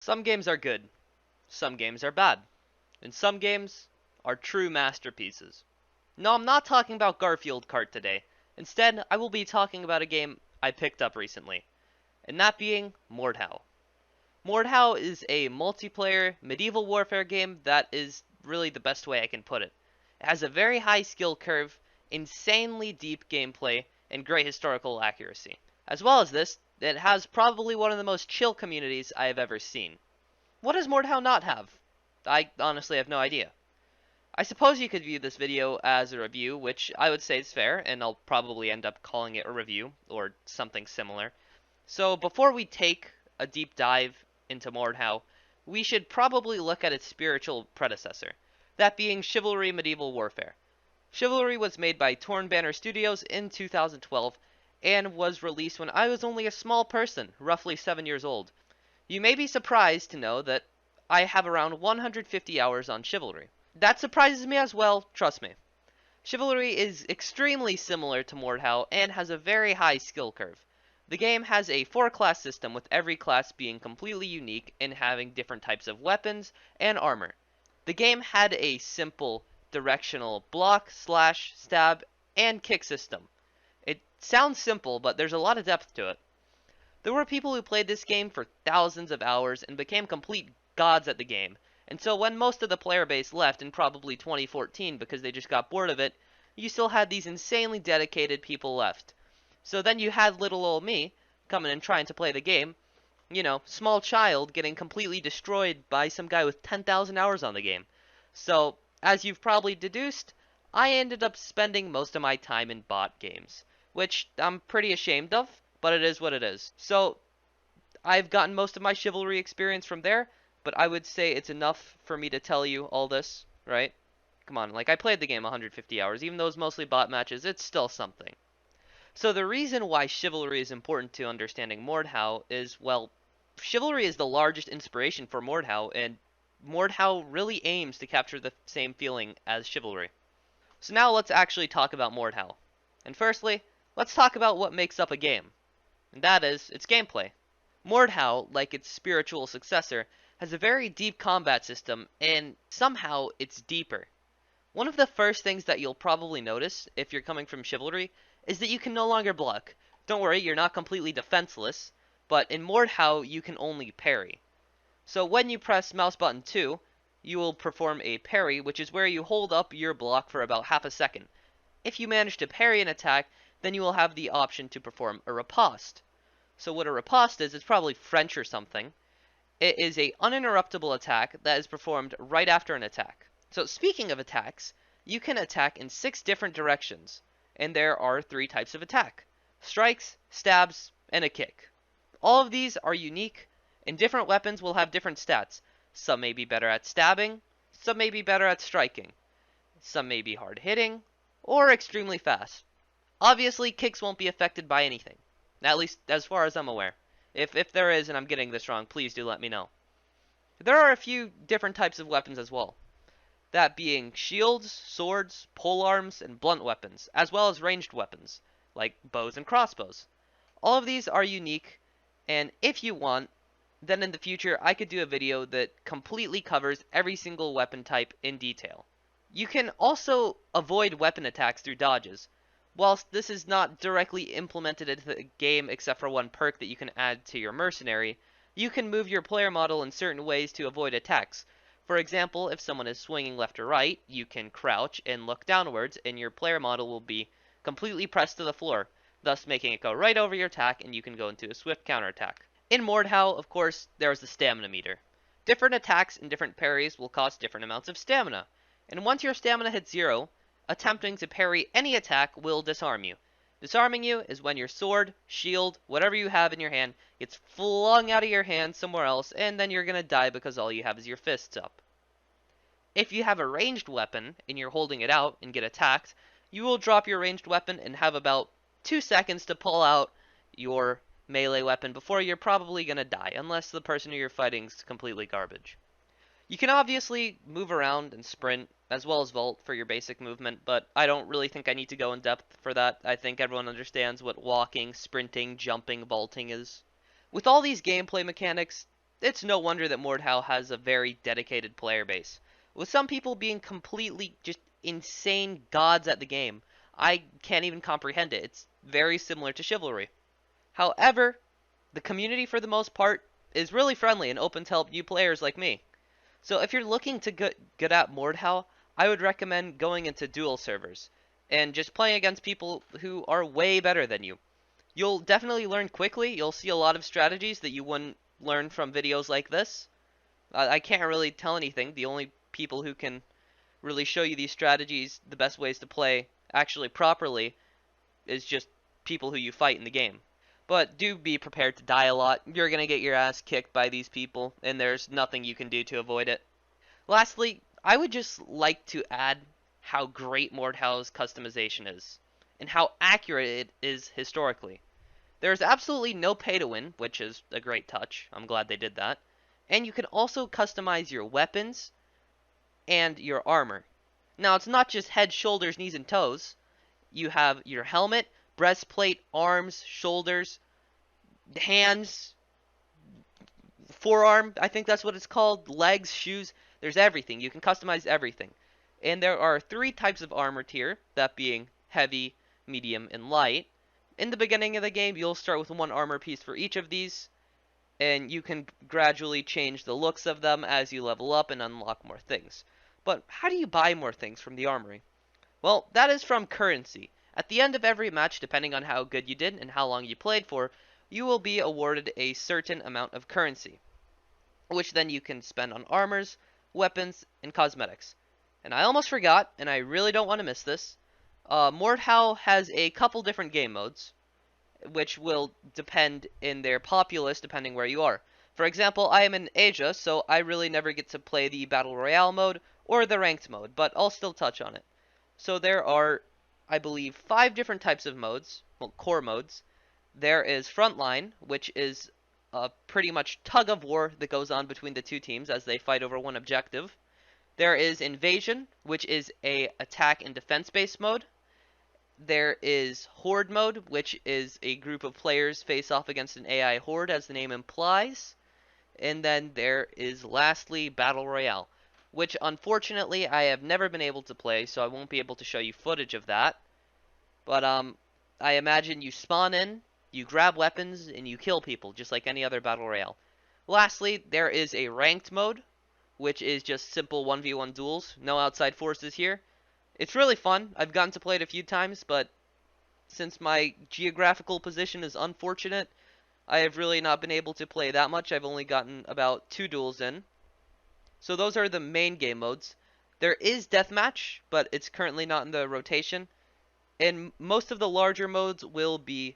Some games are good, some games are bad, and some games are true masterpieces. No, I'm not talking about Garfield Kart today. Instead, I will be talking about a game I picked up recently, and that being Mordhau. Mordhau is a multiplayer medieval warfare game that is really the best way I can put it. It has a very high skill curve, insanely deep gameplay, and great historical accuracy. As well as this, it has probably one of the most chill communities I have ever seen. What does Mordhau not have? I honestly have no idea. I suppose you could view this video as a review, which I would say is fair, and I'll probably end up calling it a review, or something similar. So before we take a deep dive into Mordhau, we should probably look at its spiritual predecessor, that being Chivalry Medieval Warfare. Chivalry was made by Torn Banner Studios in 2012, and was released when I was only a small person, roughly 7 years old. You may be surprised to know that I have around 150 hours on Chivalry. That surprises me as well, trust me. Chivalry is extremely similar to Mordhau and has a very high skill curve. The game has a 4-class system, with every class being completely unique and having different types of weapons and armor. The game had a simple directional block, slash, stab, and kick system. It sounds simple, but there's a lot of depth to it. There were people who played this game for thousands of hours and became complete gods at the game, and so when most of the player base left in probably 2014 because they just got bored of it, you still had these insanely dedicated people left. So then you had little old me coming and trying to play the game, you know, small child getting completely destroyed by some guy with 10,000 hours on the game. So, as you've probably deduced, I ended up spending most of my time in bot games, which I'm pretty ashamed of, but it is what it is. So, I've gotten most of my Chivalry experience from there, but I would say it's enough for me to tell you all this, right? Come on, like, I played the game 150 hours, even though it's mostly bot matches, it's still something. So the reason why Chivalry is important to understanding Mordhau is, well, Chivalry is the largest inspiration for Mordhau, and Mordhau really aims to capture the same feeling as Chivalry. So now let's actually talk about Mordhau. And firstly, let's talk about what makes up a game. And that is its gameplay. Mordhau, like its spiritual successor, has a very deep combat system, and somehow it's deeper. One of the first things that you'll probably notice if you're coming from Chivalry is that you can no longer block. Don't worry, you're not completely defenseless, but in Mordhau you can only parry. So when you press mouse button 2, you will perform a parry, which is where you hold up your block for about half a second. If you manage to parry an attack, then you will have the option to perform a riposte. So what a riposte is, it's probably French or something. It is a uninterruptible attack that is performed right after an attack. So speaking of attacks, you can attack in 6 different directions, and there are 3 types of attack: strikes, stabs, and a kick. All of these are unique, and different weapons will have different stats. Some may be better at stabbing, some may be better at striking, some may be hard hitting, or extremely fast. Obviously, kicks won't be affected by anything, at least as far as I'm aware. If there is and I'm getting this wrong, please do let me know. There are a few different types of weapons as well, that being shields, swords, polearms, and blunt weapons, as well as ranged weapons, like bows and crossbows. All of these are unique, and if you want, then in the future I could do a video that completely covers every single weapon type in detail. You can also avoid weapon attacks through dodges. Whilst this is not directly implemented into the game except for one perk that you can add to your mercenary, you can move your player model in certain ways to avoid attacks. For example, if someone is swinging left or right, you can crouch and look downwards, and your player model will be completely pressed to the floor, thus making it go right over your attack, and you can go into a swift counterattack. In Mordhau, of course, there is the stamina meter. Different attacks and different parries will cost different amounts of stamina, and once your stamina hits 0, attempting to parry any attack will disarm you. Disarming you is when your sword, shield, whatever you have in your hand gets flung out of your hand somewhere else, and then you're gonna die because all you have is your fists up. If you have a ranged weapon and you're holding it out and get attacked, you will drop your ranged weapon and have about 2 seconds to pull out your melee weapon before you're probably gonna die, unless the person who you're fighting is completely garbage. You can obviously move around and sprint, as well as vault for your basic movement, but I don't really think I need to go in depth for that. I think everyone understands what walking, sprinting, jumping, vaulting is. With all these gameplay mechanics, It's no wonder that Mordhau has a very dedicated player base, with some people being completely just insane gods at the game. I can't even comprehend it. It's very similar to Chivalry. However, the community for the most part is really friendly and open to help new players like me. So if you're looking to get good at Mordhau, I would recommend going into dual servers and just playing against people who are way better than you. You'll definitely learn quickly. You'll see a lot of strategies that you wouldn't learn from videos like this. I can't really tell anything. The only people who can really show you these strategies, the best ways to play actually properly, is just people who you fight in the game. But do be prepared to die a lot. You're going to get your ass kicked by these people, and there's nothing you can do to avoid it. Lastly, I would just like to add how great Mordhau's customization is, and how accurate it is historically. There's absolutely no pay to win, which is a great touch. I'm glad they did that. And you can also customize your weapons and your armor. Now, it's not just head, shoulders, knees, and toes. You have your helmet, breastplate, arms, shoulders, hands, forearm, I think that's what it's called, legs, shoes. There's everything. You can customize everything. And there are 3 types of armor tier, that being heavy, medium, and light. In the beginning of the game, you'll start with 1 armor piece for each of these, and you can gradually change the looks of them as you level up and unlock more things. But how do you buy more things from the armory? Well, that is from currency. At the end of every match, depending on how good you did and how long you played for, you will be awarded a certain amount of currency, which then you can spend on armors, weapons, and cosmetics. And I almost forgot, and I really don't want to miss this. Mordhau has a couple different game modes, which will depend in their populace depending where you are. For example, I am in Asia, so I really never get to play the Battle Royale mode or the Ranked mode, but I'll still touch on it. So there are, I believe, 5 different types of modes, well, core modes. There is Frontline, which is pretty much tug of war that goes on between the 2 teams as they fight over one objective. There is Invasion, which is a attack and defense based mode. There is Horde mode, which is a group of players face off against an AI horde, as the name implies. And then there is lastly Battle Royale, which unfortunately I have never been able to play, so I won't be able to show you footage of that. But I imagine you spawn in, you grab weapons, and you kill people, just like any other Battle Royale. Lastly, there is a Ranked mode, which is just simple 1v1 duels, no outside forces here. It's really fun. I've gotten to play it a few times, but since my geographical position is unfortunate, I have really not been able to play that much. I've only gotten about 2 duels in. So those are the main game modes. There is Deathmatch, but it's currently not in the rotation. And most of the larger modes will be,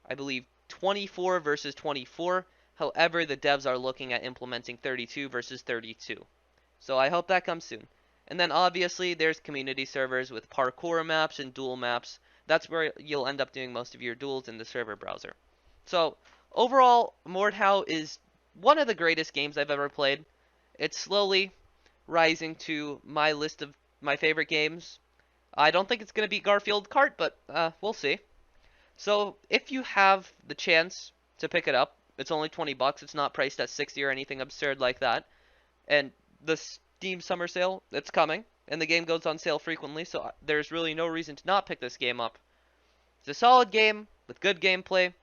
I believe, 24 versus 24. However, the devs are looking at implementing 32 versus 32. So I hope that comes soon. And then obviously there's community servers with parkour maps and duel maps. That's where you'll end up doing most of your duels in the server browser. So overall, Mordhau is one of the greatest games I've ever played. It's slowly rising to my list of my favorite games. I don't think it's going to beat Garfield Kart, but we'll see. So if you have the chance to pick it up, it's only 20 bucks. It's not priced at 60 or anything absurd like that. And the Steam Summer Sale, it's coming, and the game goes on sale frequently, so there's really no reason to not pick this game up. It's a solid game with good gameplay,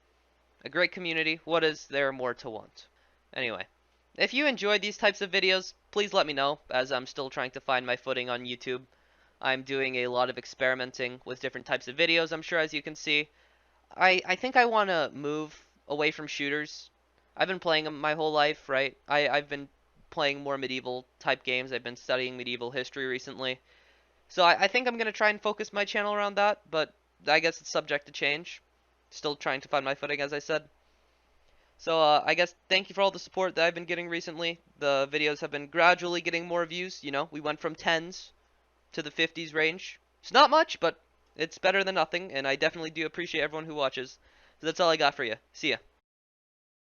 a great community. What is there more to want? Anyway, if you enjoyed these types of videos, please let me know, as I'm still trying to find my footing on YouTube. I'm doing a lot of experimenting with different types of videos, I'm sure, as you can see. I think I want to move away from shooters. I've been playing them my whole life, right? I've been playing more medieval type games. I've been studying medieval history recently. So I think I'm going to try and focus my channel around that, but I guess it's subject to change. Still trying to find my footing, as I said. So I guess thank you for all the support that I've been getting recently. The videos have been gradually getting more views. You know, we went from 10s to the 50s range. It's not much, but it's better than nothing, and I definitely do appreciate everyone who watches. So that's all I got for you. See ya.